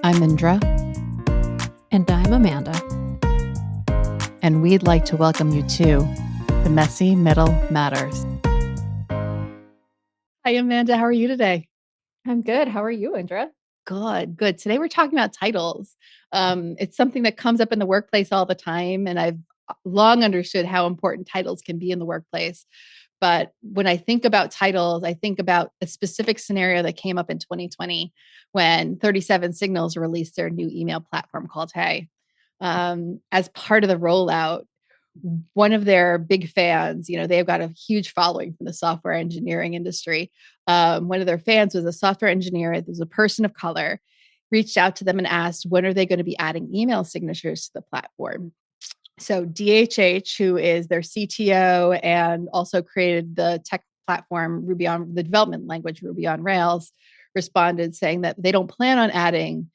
I'm Indra. And I'm Amanda. And we'd like to welcome you to The Messy Middle Matters. Hi, Amanda. How are you today? I'm good. How are you, Indra? Good. Today we're talking about titles. It's something that comes up in the workplace all the time, and I've long understood how important titles can be in the workplace. But when I think about titles, I think about a specific scenario that came up in 2020 when 37 Signals released their new email platform called Hey. As part of the rollout, one of their big fans, they've got a huge following from the software engineering industry. One of their fans was a software engineer. It was a person of color, reached out to them and asked, when are they going to be adding email signatures to the platform? So DHH, who is their CTO and also created the tech platform Ruby on the development language Ruby on Rails, responded saying that they don't plan on adding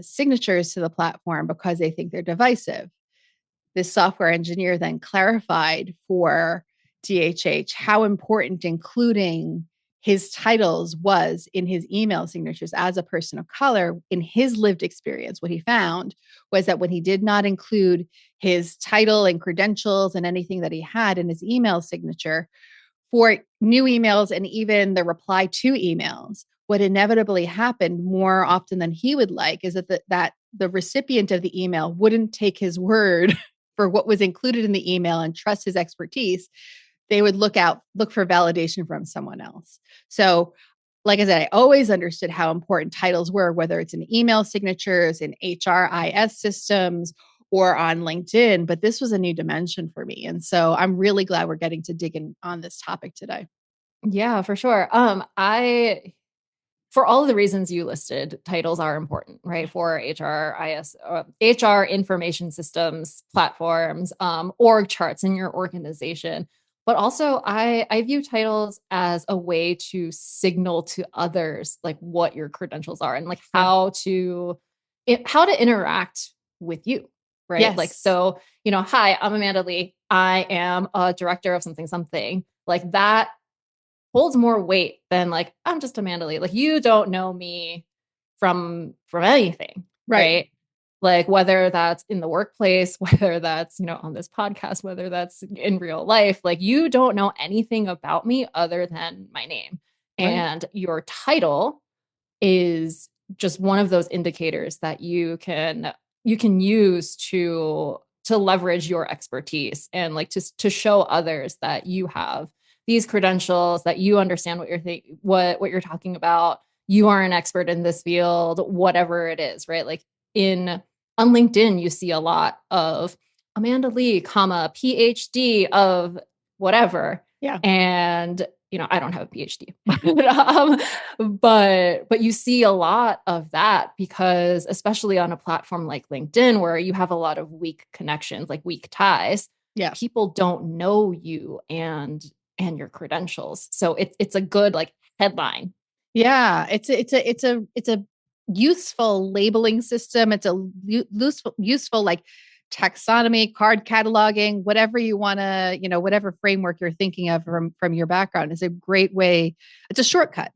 signatures to the platform because they think they're divisive. This software engineer then clarified for DHH how important including his titles was in his email signatures as a person of color. In his lived experience, what he found was that when he did not include his title and credentials and anything that he had in his email signature for new emails and even the reply to emails, what inevitably happened more often than he would like is that the recipient of the email wouldn't take his word for what was included in the email and trust his expertise. They would look for validation from someone else. So, like I said, I always understood how important titles were, whether it's in email signatures, in HRIS systems, or on LinkedIn, but this was a new dimension for me. And so I'm really glad we're getting to dig in on this topic today. Yeah, for sure. For all of the reasons you listed, titles are important, right? For HRIS, HR information systems, platforms, org charts in your organization. But also I view titles as a way to signal to others like what your credentials are and like how to interact with you, right? Yes. Like, so, hi, I'm Amanda Lee. I am a director of something. Like that holds more weight than like, I'm just Amanda Lee. Like you don't know me from anything, right? Like whether that's in the workplace, whether that's, on this podcast, whether that's in real life, like you don't know anything about me other than my name. Right. And your title is just one of those indicators that you can use to leverage your expertise and like to show others that you have these credentials, that you understand what what you're talking about. You are an expert in this field, whatever it is, right? Like on LinkedIn, you see a lot of Amanda Lee, PhD of whatever. Yeah. And, I don't have a PhD, but you see a lot of that because especially on a platform like LinkedIn, where you have a lot of weak connections, like weak ties, people don't know you and your credentials. So it's a good like headline. Yeah, it's a useful labeling system. It's a useful like taxonomy, card cataloging, whatever you want to, whatever framework you're thinking of from your background is a great way. It's a shortcut.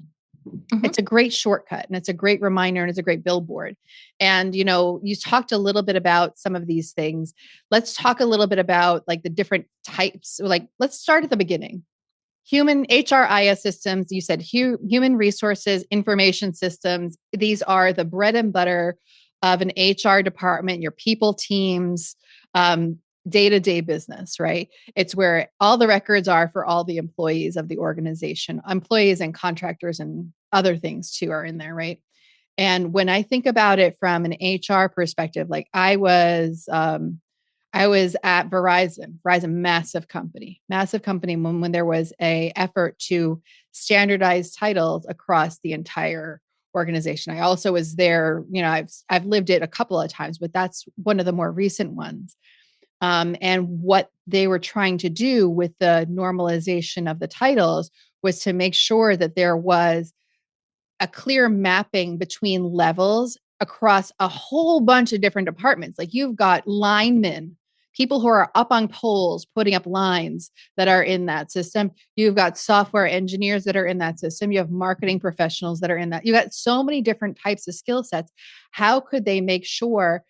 Mm-hmm. It's a great shortcut and it's a great reminder and it's a great billboard. And, you talked a little bit about some of these things. Let's talk a little bit about like the different types. Like, let's start at the beginning. Human HRIS systems, you said human resources, information systems. These are the bread and butter of an HR department, your people teams, day-to-day business, right? It's where all the records are for all the employees of the organization. Employees and contractors and other things too are in there, right? And when I think about it from an HR perspective, like I was at Verizon, massive company when there was a effort to standardize titles across the entire organization. I also was there, I've lived it a couple of times, but that's one of the more recent ones. And what they were trying to do with the normalization of the titles was to make sure that there was a clear mapping between levels across a whole bunch of different departments. Like you've got linemen, people who are up on poles putting up lines that are in that system. You've got software engineers that are in that system. You have marketing professionals that are in that. You got so many different types of skill sets. How could they make sure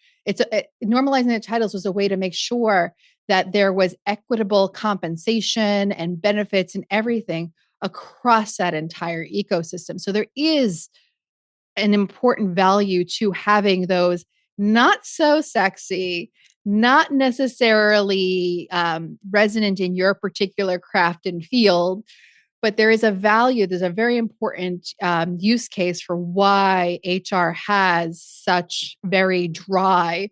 normalizing the titles was a way to make sure that there was equitable compensation and benefits and everything across that entire ecosystem. So there is an important value to having those not so sexy, not necessarily resonant in your particular craft and field, but there is a value. There's a very important use case for why HR has such very dry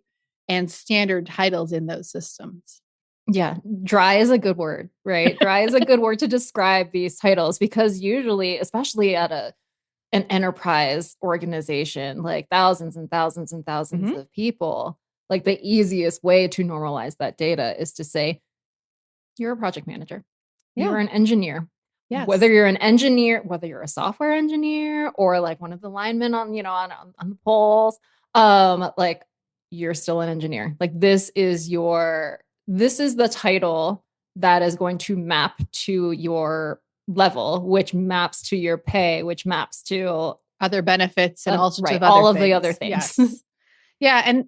and standard titles in those systems. Yeah, dry is a good word, right? Dry is a good word to describe these titles because usually, especially at an enterprise organization, like thousands and thousands and thousands of people, like the easiest way to normalize that data is to say, you're a project manager. Yeah. You're an engineer. Yes. Whether you're an engineer, whether you're a software engineer or like one of the linemen on, on the poles, like you're still an engineer. Like this is the title that is going to map to your level, which maps to your pay, which maps to other benefits and all sorts right, of other all of things. the other things. Yes. Yeah. And,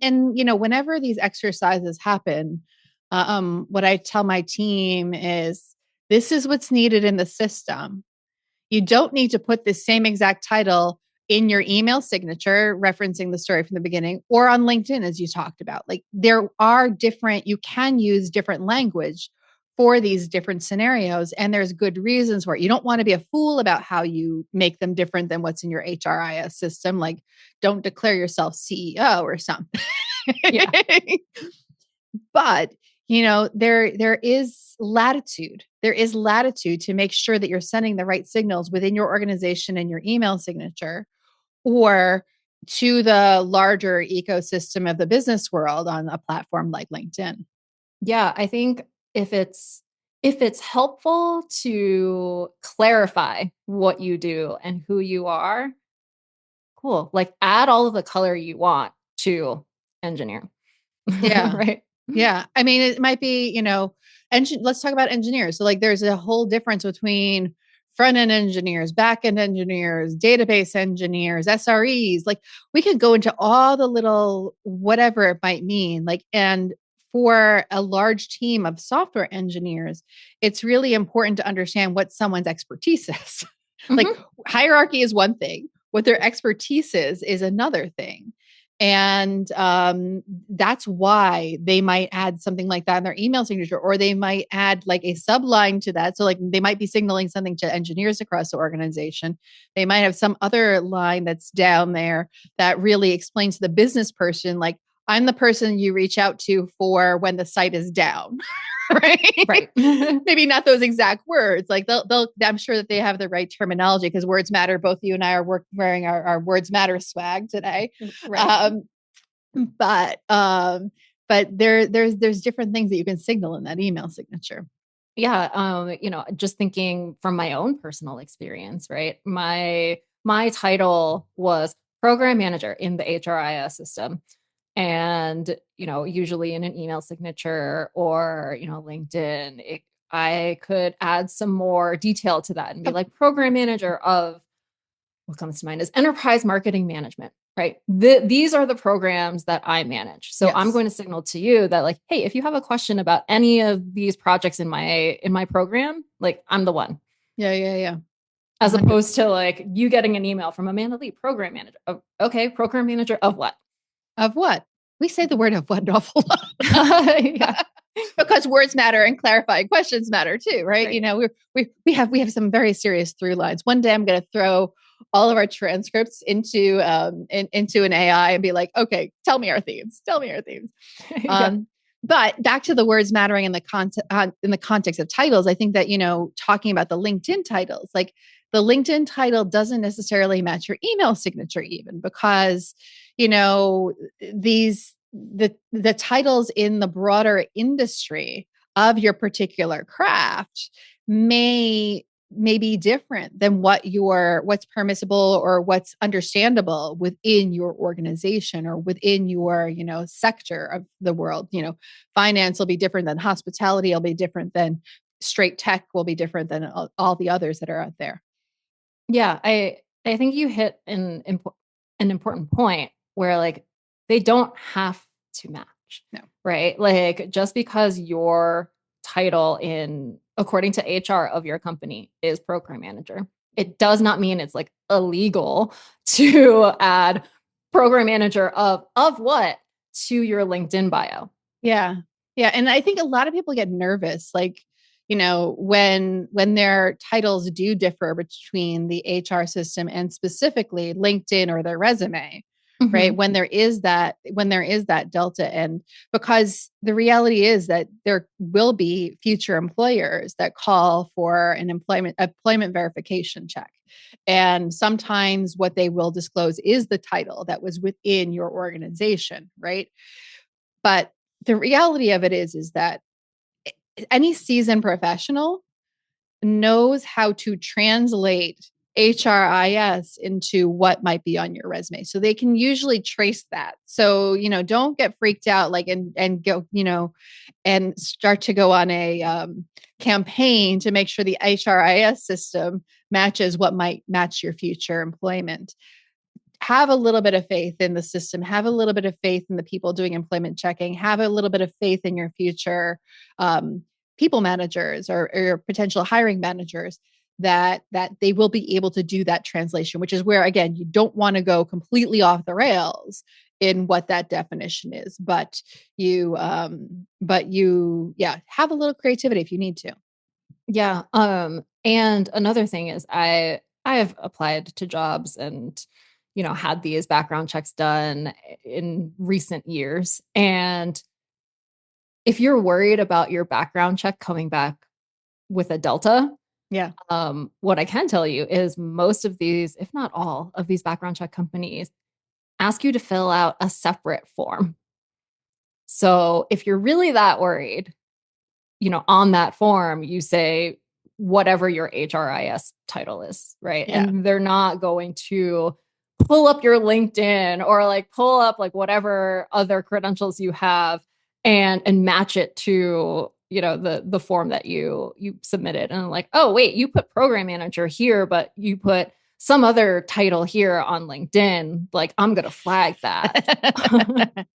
whenever these exercises happen, what I tell my team is this is what's needed in the system. You don't need to put the same exact title in your email signature, referencing the story from the beginning, or on LinkedIn, as you talked about. Like you can use different language for these different scenarios, and there's good reasons for it. You don't want to be a fool about how you make them different than what's in your HRIS system. Like, don't declare yourself CEO or something. Yeah. But there is latitude. There is latitude to make sure that you're sending the right signals within your organization and your email signature, or to the larger ecosystem of the business world on a platform like LinkedIn. Yeah, I think if it's helpful to clarify what you do and who you are, cool. Like add all of the color you want to engineer. Yeah. Right. Yeah. I mean, it might be, let's talk about engineers. So like there's a whole difference between front end engineers, back end engineers, database engineers, SREs. Like we could go into all the little whatever it might mean. Like, and for a large team of software engineers, it's really important to understand what someone's expertise is. Like hierarchy is one thing, what their expertise is another thing. And that's why they might add something like that in their email signature, or they might add like a subline to that. So like they might be signaling something to engineers across the organization. They might have some other line that's down there that really explains to the business person, like, I'm the person you reach out to for when the site is down. Right. Maybe not those exact words. Like I'm sure that they have the right terminology because words matter. Both you and I are wearing our words matter swag today. Right. But there's different things that you can signal in that email signature. Yeah. Just thinking from my own personal experience, right? My title was program manager in the HRIS system. And, usually in an email signature or, LinkedIn, I could add some more detail to that and be like program manager of what comes to mind is enterprise marketing management, right? These are the programs that I manage. So yes. I'm going to signal to you that like, hey, if you have a question about any of these projects in my program, like I'm the one. Yeah. As 100%. Opposed to like you getting an email from Amanda Lee, program manager. Oh, okay, program manager of what? Of what? We say the word of what an awful lot. Yeah. Because words matter and clarifying questions matter too, right? We have some very serious through lines. One day I'm going to throw all of our transcripts into an AI and be like, okay, tell me our themes. Yeah. But back to the words mattering in the context of titles, I think that, talking about the LinkedIn titles, like the LinkedIn title doesn't necessarily match your email signature even because, the titles in the broader industry of your particular craft may may be different than what's permissible or what's understandable within your organization or within your, sector of the world. Finance will be different than hospitality, will be different than straight tech, will be different than all the others that are out there. Yeah, I think you hit an important point where like they don't have to match. No. Right? Like just because your title in according to HR of your company is program manager, it does not mean it's like illegal to add program manager of what to your LinkedIn bio. Yeah. Yeah. And I think a lot of people get nervous, like, when their titles do differ between the HR system and specifically LinkedIn or their resume, right? Mm-hmm. When there is that delta. And because the reality is that there will be future employers that call for an employment verification check. And sometimes what they will disclose is the title that was within your organization, right? But the reality of it is that any seasoned professional knows how to translate HRIS into what might be on your resume. So they can usually trace that. So, don't get freaked out, like, and go, and start to go on a campaign to make sure the HRIS system matches what might match your future employment. Have a little bit of faith in the system, have a little bit of faith in the people doing employment checking, have a little bit of faith in your future people managers or potential hiring managers that they will be able to do that translation, which is where, again, you don't want to go completely off the rails in what that definition is, but you have a little creativity if you need to. Yeah. And another thing is I have applied to jobs and, had these background checks done in recent years. And if you're worried about your background check coming back with a delta, Yeah. what I can tell you is most of these, if not all of these background check companies ask you to fill out a separate form. So if you're really that worried, on that form, you say whatever your HRIS title is, right? Yeah. And they're not going to pull up your LinkedIn or like pull up like whatever other credentials you have and match it to, the form that you submitted. And like, oh, wait, you put program manager here, but you put some other title here on LinkedIn. Like, I'm going to flag that.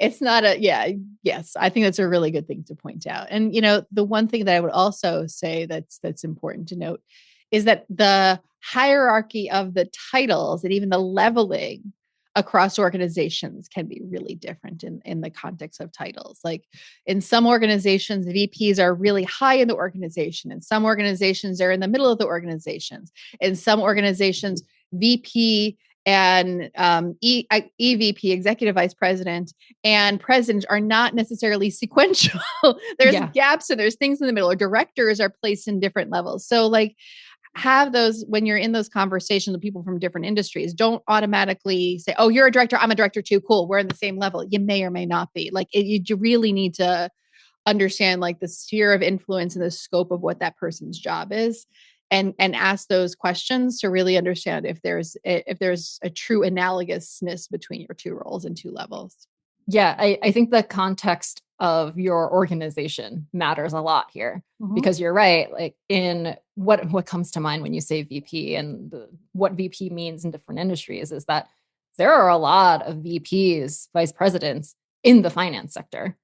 It's not yes, I think that's a really good thing to point out. And the one thing that I would also say that's important to note is that the hierarchy of the titles and even the leveling across organizations can be really different in the context of titles. Like in some organizations, VPs are really high in the organization, and some organizations are in the middle of the organizations. In some organizations, VP and EVP, executive vice president, and president are not necessarily sequential. There's gaps and there's things in the middle, or directors are placed in different levels. So like have those, when you're in those conversations with people from different industries, don't automatically say, oh, you're a director, I'm a director too, cool, we're in the same level. You may or may not be. Like you really need to understand like the sphere of influence and the scope of what that person's job is, and ask those questions to really understand if there's a true analogousness between your two roles and two levels. Yeah, I think the context of your organization matters a lot here, because you're right. Like in what comes to mind when you say VP and what VP means in different industries is that there are a lot of VPs, vice presidents in the finance sector.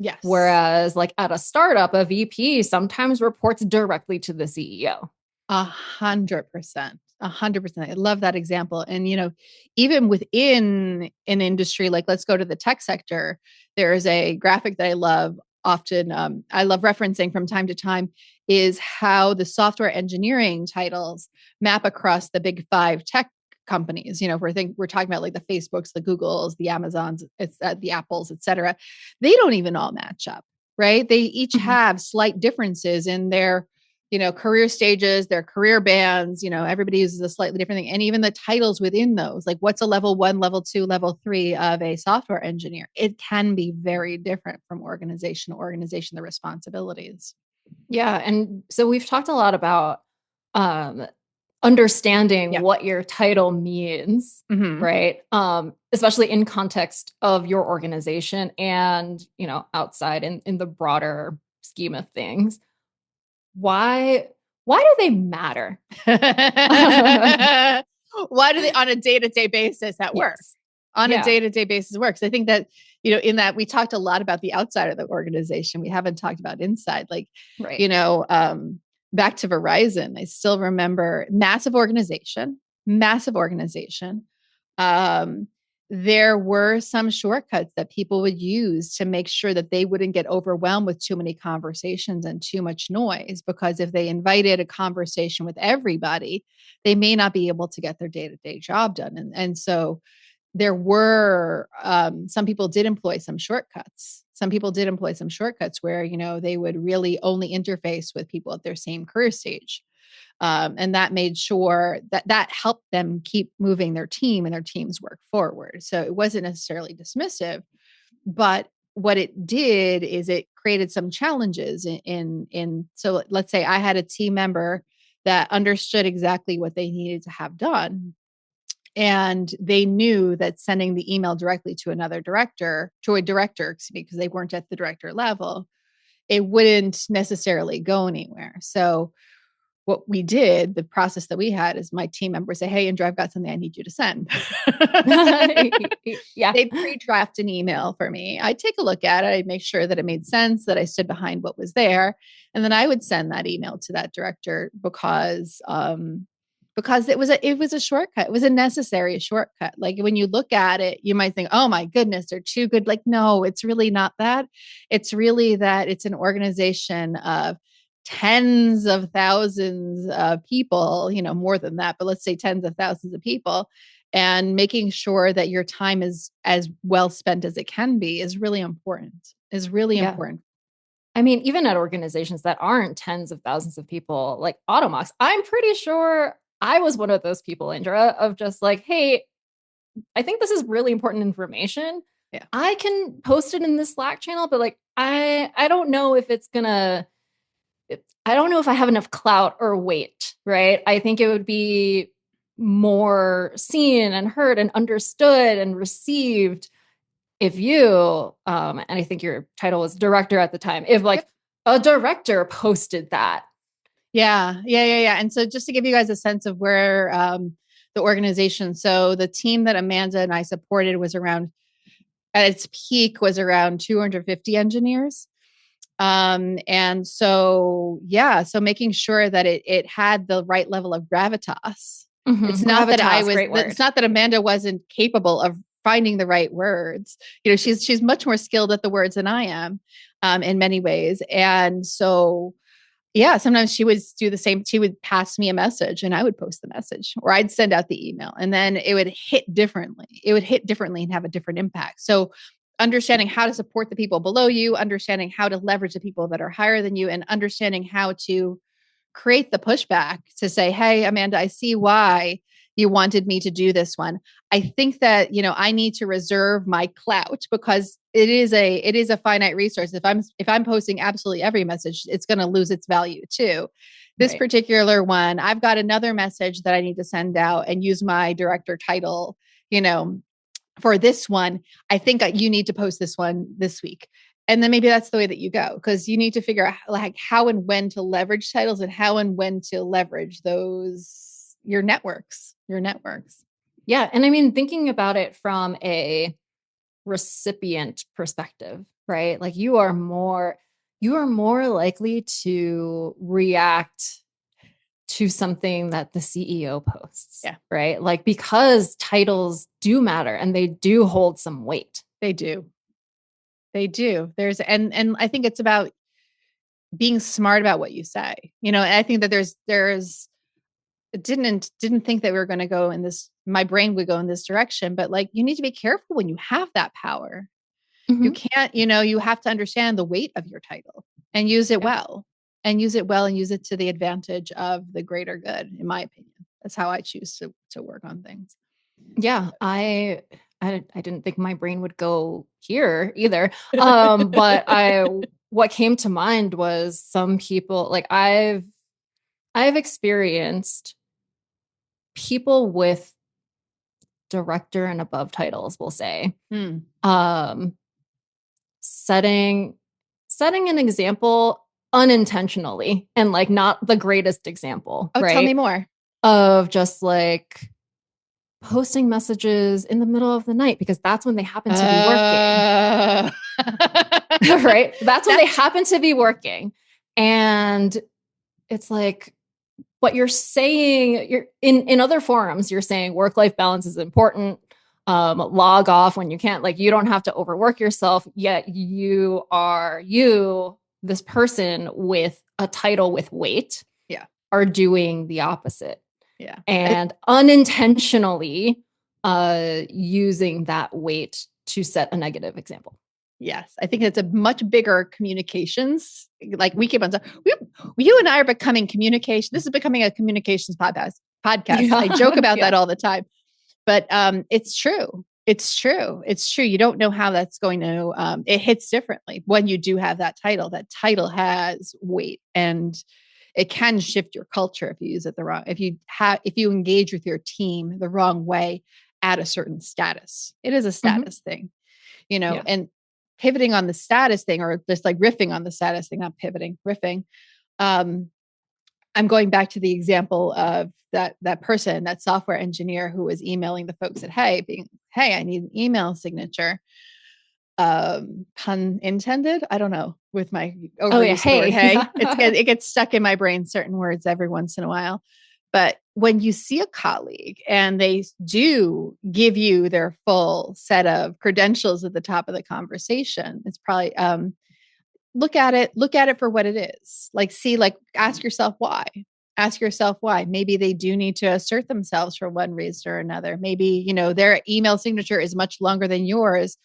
Yes. Whereas like at a startup, a VP sometimes reports directly to the CEO. 100%. 100%. I love that example. And, even within an industry, like let's go to the tech sector, there's a graphic that I love often. I love referencing from time to time is how the software engineering titles map across the big five tech companies. We're talking about like the Facebooks, the Googles, the Amazons, it's the Apples, et cetera. They don't even all match up, right? They each have slight differences in their career stages, their career bands, everybody uses a slightly different thing. And even the titles within those, like what's a level 1, level 2, level 3 of a software engineer? It can be very different from organization to organization, the responsibilities. Yeah. And so we've talked a lot about um, understanding Yeah. what your title means, Hmm. right? Especially in context of your organization and, outside in the broader scheme of things. Why why do they matter? Why do they on a day-to-day basis at work? Yes. On a Yeah. day-to-day basis works. I think that, in that we talked a lot about the outside of the organization. We haven't talked about inside. Like, Right. you know, um, back to Verizon, I still remember massive organization. Um, there were some shortcuts that people would use to make sure that they wouldn't get overwhelmed with too many conversations and too much noise. Because if they invited a conversation with everybody, they may not be able to get their day-to-day job done. And so there were some people did employ some shortcuts. Some people did employ some shortcuts where, they would really only interface with people at their same career stage. And that made sure that helped them keep moving their team and their team's work forward. So it wasn't necessarily dismissive, but what it did is it created some challenges in so let's say I had a team member that understood exactly what they needed to have done, and they knew that sending the email directly to a director, excuse me, because they weren't at the director level, it wouldn't necessarily go anywhere. So what we did, the process that we had, is my team members say, "Hey, Indra, I've got something I need you to send." Yeah. They'd pre-draft an email for me. I'd take a look at it. I'd make sure that it made sense, that I stood behind what was there. And then I would send that email to that director because it was a shortcut. It was a necessary shortcut. Like when you look at it, you might think, "Oh my goodness, they're too good." Like, no, it's really not that. It's really that it's an organization of tens of thousands of people, more than that, but let's say tens of thousands of people, and making sure that your time is as well spent as it can be is really important. Is really Yeah. important. I mean, even at organizations that aren't tens of thousands of people, like Automox, I'm pretty sure I was one of those people, Indra, of just like, hey, I think this is really important information. Yeah. I can post it in this Slack channel, but like, I don't know if it's gonna. I don't know if I have enough clout or weight, right? I think it would be more seen and heard and understood and received if and I think your title was director at the time, if like Yep. a director posted that. Yeah. And so just to give you guys a sense of where the organization, so the team that Amanda and I supported was around, at its peak, was around 250 engineers. And so, yeah, so making sure that it had the right level of gravitas. Gravitas, great It's word. not that Amanda wasn't capable of finding the right words. She's much more skilled at the words than I am, in many ways. And so, yeah, sometimes she would do the same. She would pass me a message and I would post the message, or I'd send out the email, and then it would hit differently. It would hit differently and have a different impact. So understanding how to support the people below you, understanding how to leverage the people that are higher than you, and understanding how to create the pushback to say, "Hey, Amanda, I see why you wanted me to do this one. I think that, I need to reserve my clout because it is a finite resource. If I'm posting absolutely every message, it's going to lose its value too. This Right. particular one, I've got another message that I need to send out and use my director title, you know, for this one. I think you need to post this one this week." And then maybe that's the way that you go, because you need to figure out like how and when to leverage titles and how and when to leverage your networks. Yeah. And I mean, thinking about it from a recipient perspective, right? Like you are more likely to react to something that the CEO posts, Yeah, right? Like because titles do matter and they do hold some weight. they do. They do. And I think it's about being smart about what you say. And I think that there's didn't think that we were going to go in this, my brain would go in this direction, but like, you need to be careful when you have that power. You Mm-hmm. can't, you have to understand the weight of your title and use it Yeah. well, and use it to the advantage of the greater good, in my opinion. That's how I choose to work on things. Yeah. I didn't think my brain would go here either. But I what came to mind was some people, like I've experienced people with director and above titles, we'll say, Hmm. um, setting an example unintentionally and like not the greatest example, Oh, tell me right? more. Of just like posting messages in the middle of the night because that's when they happen to be working. Uh, Right? That's when they that's happen to be working. And it's like what you're saying, you're in other forums, you're saying work-life balance is important. Log off when you can't, like you don't have to overwork yourself, yet this person with a title with weight, yeah, are doing the opposite yeah. and unintentionally using that weight to set a negative example. Yes, I think it's a much bigger communications. Like we keep on saying, you and I are becoming communication. This is becoming a communications podcast. I joke Yeah. about that Yeah. all the time, but it's true. It's true. It's true. You don't know how that's going to. It hits differently when you do have that title. That title has weight, and it can shift your culture if you use it the wrong. If you engage with your team the wrong way at a certain status, it is a Mm-hmm. status thing, Yeah. and pivoting on the status thing, or just like riffing on the status thing, not pivoting, riffing. Um, I'm going back to the example of that person, that software engineer who was emailing the folks at Hey, I need an email signature. Pun intended. I don't know with my Oh yeah. overuse of the word Hey. hey. Yeah. It gets stuck in my brain, certain words every once in a while. But when you see a colleague and they do give you their full set of credentials at the top of the conversation, it's probably look at it for what it is. Ask yourself why. Maybe they do need to assert themselves for one reason or another. Maybe, their email signature is much longer than yours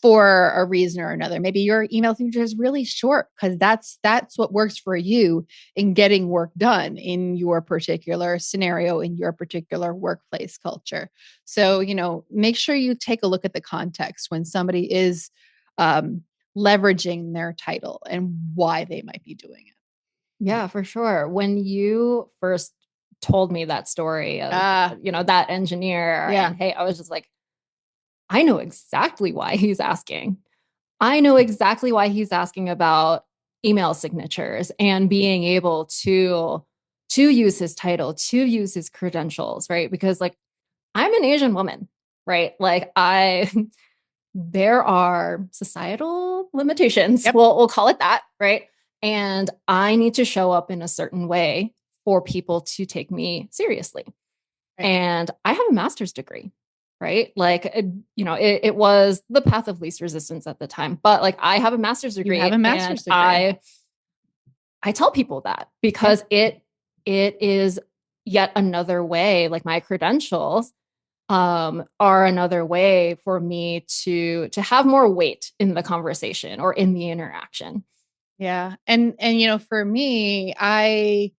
for a reason or another. Maybe your email signature is really short because that's what works for you in getting work done in your particular scenario, in your particular workplace culture. So, make sure you take a look at the context when somebody is um, leveraging their title and why they might be doing it. Yeah, for sure. When you first told me that story of, that engineer, Yeah. and hey, I was just like, I know exactly why he's asking. I know exactly why he's asking about email signatures and being able to use his title, to use his credentials, right? Because like I'm an Asian woman, right? Like there are societal limitations. Yep. We'll call it that, right? And I need to show up in a certain way for people to take me seriously. Right. And I have a master's degree, right? Like, it was the path of least resistance at the time, but like I have a master's You have degree a and master's degree. I tell people that Yeah. because it is yet another way, like my credentials are another way for me to have more weight in the conversation or in the interaction. Yeah. And for me, I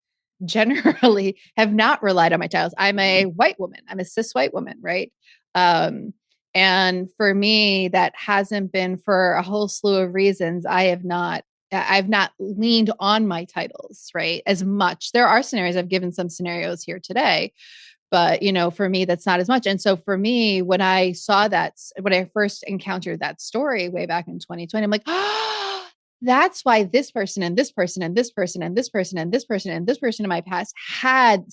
generally have not relied on my titles. I'm a white woman. I'm a cis white woman, right? Um and for me that hasn't been for a whole slew of reasons. I've not leaned on my titles, right? As much. There are scenarios, I've given some scenarios here today, but for me that's not as much. And so for me, when I first encountered that story way back in 2020, I'm like, oh, that's why this person and this person and this person and this person and this person and this person in my past had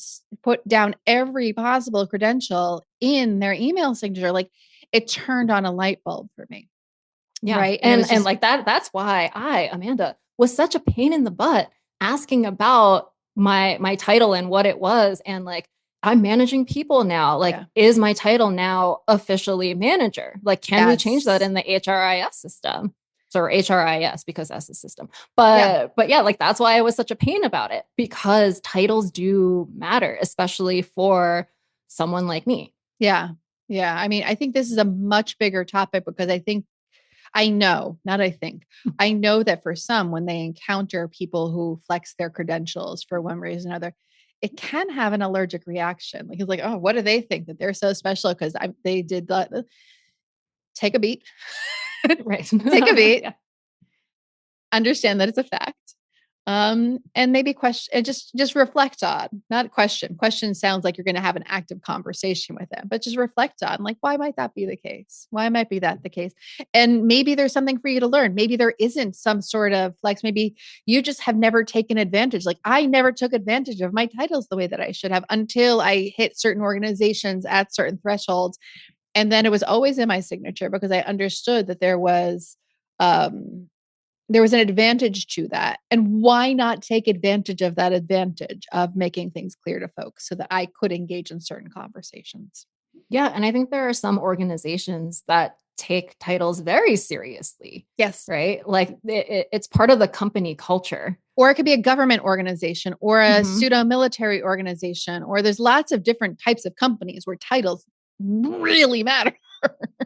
put down every possible credential in their email signature. Like it turned on a light bulb for me. Yeah. Right. And it was And just, like that's why Amanda, was such a pain in the butt asking about my title and what it was. And like, I'm managing people now. Like, yeah. is my title now officially manager? Like, can we change that Yes. in the HRIS system? So, or HRIS because that's the system. Yeah. But yeah, like that's why I was such a pain about it because titles do matter, especially for someone like me. Yeah. Yeah. I mean, I think this is a much bigger topic because I know, not I think, I know that for some, when they encounter people who flex their credentials for one reason or another, it can have an allergic reaction. Like it's like, oh, what do they think that they're so special? Because they did that. Take a beat. Right. Take a beat. Yeah. understand that it's a fact. And maybe question and just reflect on, not question. Question sounds like you're going to have an active conversation with them, but just reflect on like, why might that be the case? Why might be that the case? And maybe there's something for you to learn. Maybe there isn't some sort of flex. Maybe you just have never taken advantage. Like I never took advantage of my titles the way that I should have until I hit certain organizations at certain thresholds. And then it was always in my signature because I understood that um, there was an advantage to that. And why not take advantage of that advantage of making things clear to folks so that I could engage in certain conversations? Yeah. And I think there are some organizations that take titles very seriously, Yes. right? Like it's part of the company culture. Or it could be a government organization or a Mm-hmm. pseudo military organization, or there's lots of different types of companies where titles really matter.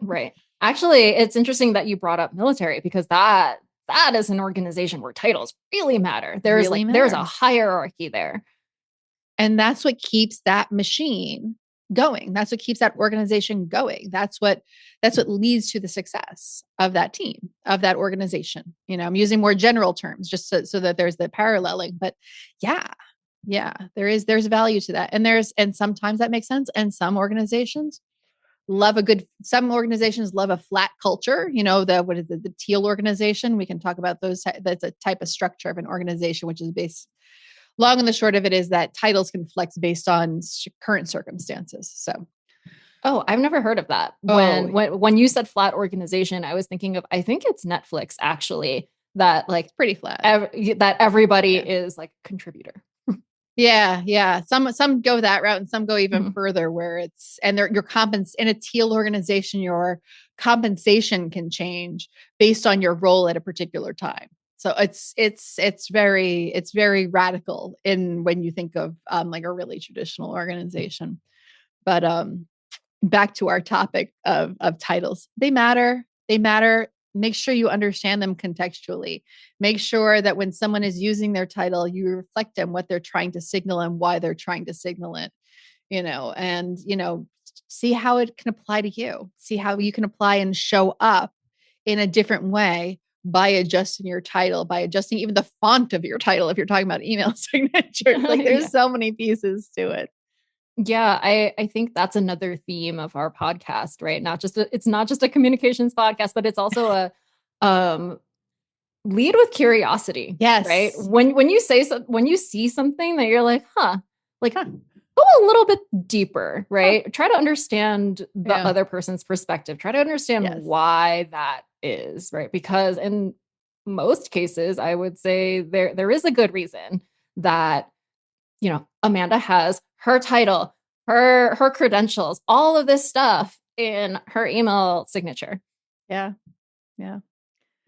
Right. Actually, it's interesting that you brought up military because that is an organization where titles really matter. Really There's matter. a hierarchy there. And that's what keeps that machine going. That's what keeps that organization going. That's what leads to the success of that team, of that organization. You know, I'm using more general terms just so that there's the paralleling. But yeah, there's value to that. And sometimes that makes sense. And some organizations some organizations love a flat culture. You know, the teal organization. We can talk about those. That's a type of structure of an organization, which is based. Long and the short of it is that titles can flex based on current circumstances. So, Oh, I've never heard of that. oh, When you said flat organization, I was thinking of I think it's Netflix actually that like it's pretty flat. That everybody is like a contributor. Yeah. Some go that route, and some go even Mhm. further, where it's and your in a teal organization, your compensation can change based on your role at a particular time. So it's very radical in when you think of like a really traditional organization. But back to our topic of titles. They matter. They matter. Make sure you understand them contextually. Make sure that when someone is using their title, you reflect on what they're trying to signal and why they're trying to signal it, and see how it can apply to you. See how you can apply and show up in a different way by adjusting your title, by adjusting even the font of your title if you're talking about email signatures. Like Yeah. there's so many pieces to it. Yeah, I think that's another theme of our podcast, right? It's not just a communications podcast, but it's also a um lead with curiosity, right? Yes. When you see something that you're like, huh, like Huh. go a little bit deeper, Huh. right? Try to understand the Yeah. other person's perspective. Try to understand Yes. why that is, right? Because in most cases, I would say there is a good reason that Amanda has her title, her credentials, all of this stuff in her email signature. Yeah. Yeah.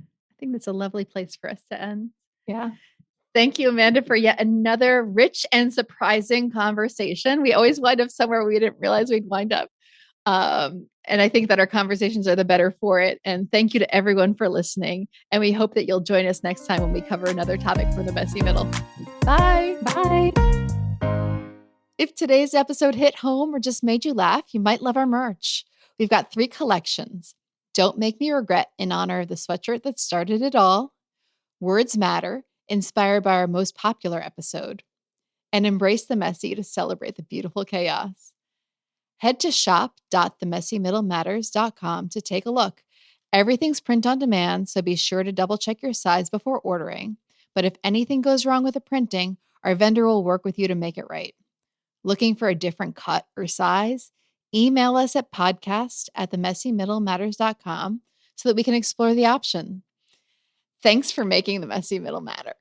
I think that's a lovely place for us to end. Yeah. Thank you, Amanda, for yet another rich and surprising conversation. We always wind up somewhere we didn't realize we'd wind up. And I think that our conversations are the better for it. And thank you to everyone for listening. And we hope that you'll join us next time when we cover another topic from the messy middle. Bye. Bye. If today's episode hit home or just made you laugh, you might love our merch. We've got 3 collections. Don't Make Me Regret, in honor of the sweatshirt that started it all. Words Matter, inspired by our most popular episode. And Embrace the Messy to celebrate the beautiful chaos. Head to shop.themessymiddlematters.com to take a look. Everything's print on demand, so be sure to double check your size before ordering. But if anything goes wrong with the printing, our vendor will work with you to make it right. Looking for a different cut or size? Email us at podcast@themessymiddlematters.com so that we can explore the option. Thanks for making the messy middle matter.